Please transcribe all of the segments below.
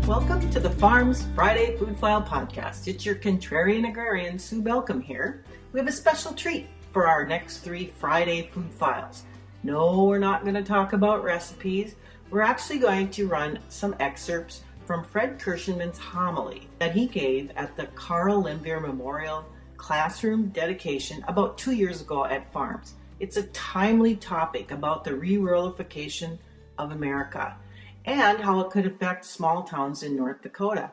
Welcome to the Farrms Friday Food File Podcast. It's your contrarian agrarian, Sue Belcom here. We have a special treat for our next 3 Friday Food Files. No, we're not going to talk about recipes. We're actually going to run some excerpts from Fred Kirschenmann's homily that he gave at the Carl Limbeer Memorial Classroom Dedication about 2 years ago at Farrms. It's a timely topic about the ruralification of America and how it could affect small towns in North Dakota.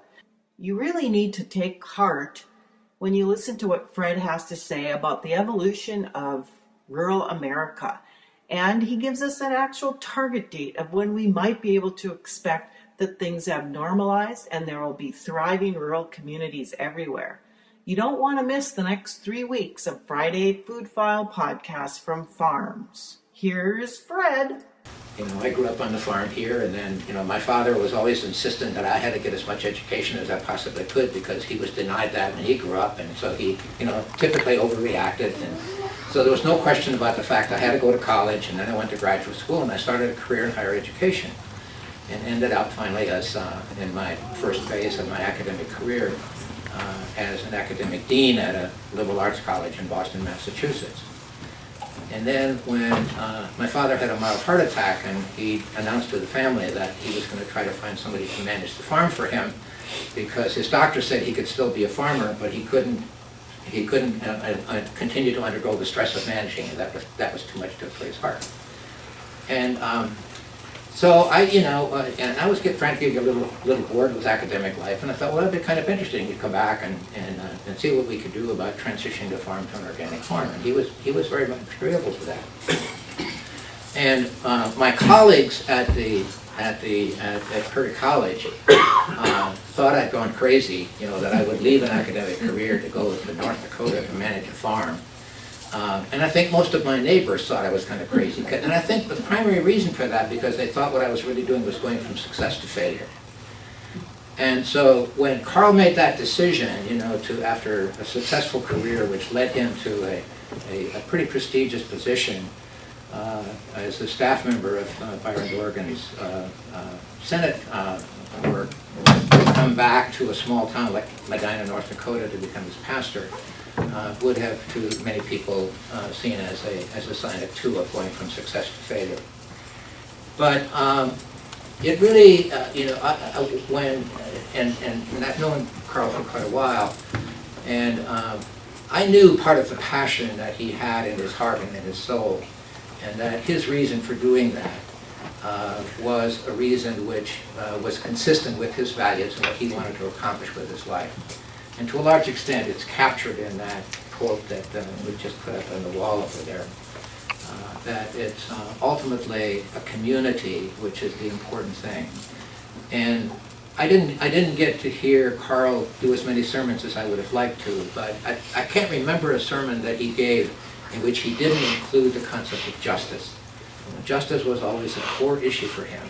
You really need to take heart when you listen to what Fred has to say about the evolution of rural America. And he gives us an actual target date of when we might be able to expect that things have normalized and there will be thriving rural communities everywhere. You don't want to miss the next 3 weeks of Friday Food File podcast from Farrms. Here's Fred. I grew up on the farm here, and then, my father was always insistent that I had to get as much education as I possibly could because he was denied that when he grew up, and so he, typically overreacted. And so there was no question about the fact I had to go to college, and then I went to graduate school, and I started a career in higher education, and ended up finally as, in my first phase of my academic career, as an academic dean at a liberal arts college in Boston, Massachusetts. And then when my father had a mild heart attack, and he announced to the family that he was going to try to find somebody to manage the farm for him, because his doctor said he could still be a farmer, but he couldn't continue to undergo the stress of managing it. That was too much for his heart. And so and I was frankly a little bored with academic life, and I thought, well, that'd be kind of interesting to come back and see what we could do about transitioning the farm to an organic farm. And he was very much agreeable to that. And my colleagues at Curry College thought I'd gone crazy, that I would leave an academic career to go to North Dakota to manage a farm. And I think most of my neighbors thought I was kind of crazy. And I think the primary reason for that, because they thought what I was really doing was going from success to failure. And so when Carl made that decision, after a successful career which led him to a pretty prestigious position as a staff member of Byron Dorgan's Senate work, come back to a small town like Medina, North Dakota to become his pastor, would have to many people seen as a sign of going from success to failure. But it really, and I've known Carl for quite a while, and I knew part of the passion that he had in his heart and in his soul, and that his reason for doing that was a reason which was consistent with his values and what he wanted to accomplish with his life. And to a large extent, it's captured in that quote that we just put up on the wall over there, that it's ultimately a community which is the important thing. And I didn't get to hear Carl do as many sermons as I would have liked to, but I can't remember a sermon that he gave in which he didn't include the concept of justice. Justice was always a core issue for him.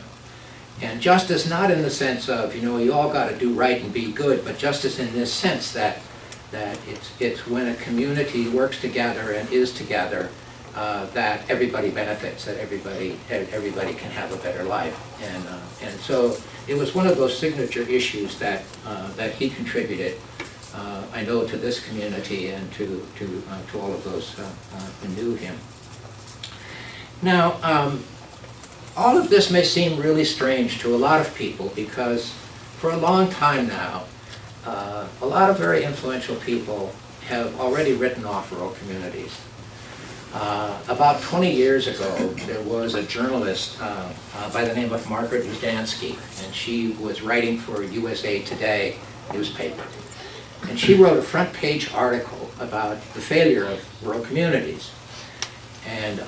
And justice not in the sense of, you all got to do right and be good, but justice in this sense that it's when a community works together and is together that everybody benefits, that everybody can have a better life. And so it was one of those signature issues that he contributed, I know, to this community and to all of those who knew him. Now, all of this may seem really strange to a lot of people because for a long time now, a lot of very influential people have already written off rural communities. About 20 years ago, there was a journalist by the name of Margaret Udansky, and she was writing for USA Today newspaper. And she wrote a front page article about the failure of rural communities. And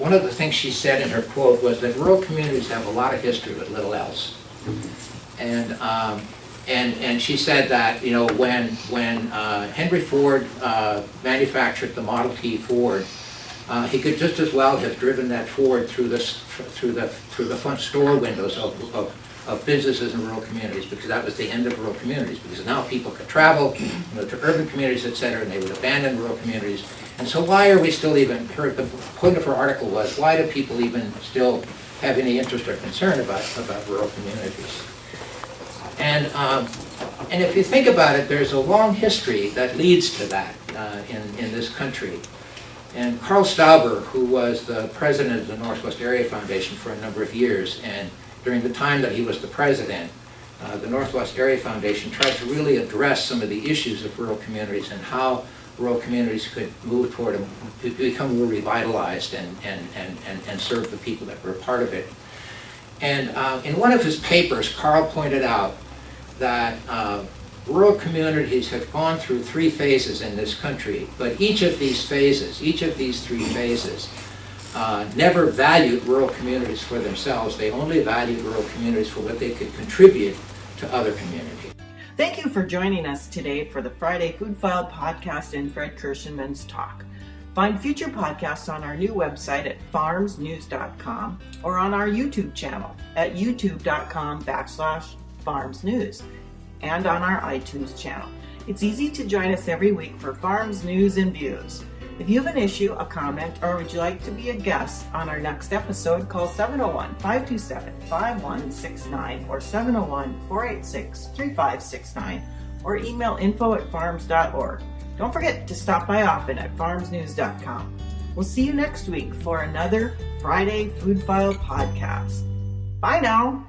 one of the things she said in her quote was that rural communities have a lot of history with little else. And she said that when Henry Ford manufactured the Model T Ford, he could just as well have driven that Ford through the front store windows of businesses in rural communities, because that was the end of rural communities, because now people could travel to urban communities, etc., and they would abandon rural communities. And so why are we still even, the point of her article was, why do people even still have any interest or concern about rural communities. And if you think about it, there's a long history that leads to that in this country. And Carl Stauber, who was the president of the Northwest Area Foundation for a number of years, and during the time that he was the president, the Northwest Area Foundation tried to really address some of the issues of rural communities and how rural communities could move toward to become more revitalized and serve the people that were a part of it. And in one of his papers, Carl pointed out that rural communities have gone through 3 phases in this country, but each of these 3 phases, never valued rural communities for themselves. They only valued rural communities for what they could contribute to other communities. Thank you for joining us today for the Friday Food File podcast and Fred Kirschenmann's talk. Find future podcasts on our new website at farrmsnews.com or on our YouTube channel at youtube.com/farrmsnews and on our iTunes channel. It's easy to join us every week for Farrms News and Views. If you have an issue, a comment, or would you like to be a guest on our next episode, call 701-527-5169 or 701-486-3569 or email info@farrms.org. Don't forget to stop by often at farrmsnews.com. We'll see you next week for another Friday Food File podcast. Bye now.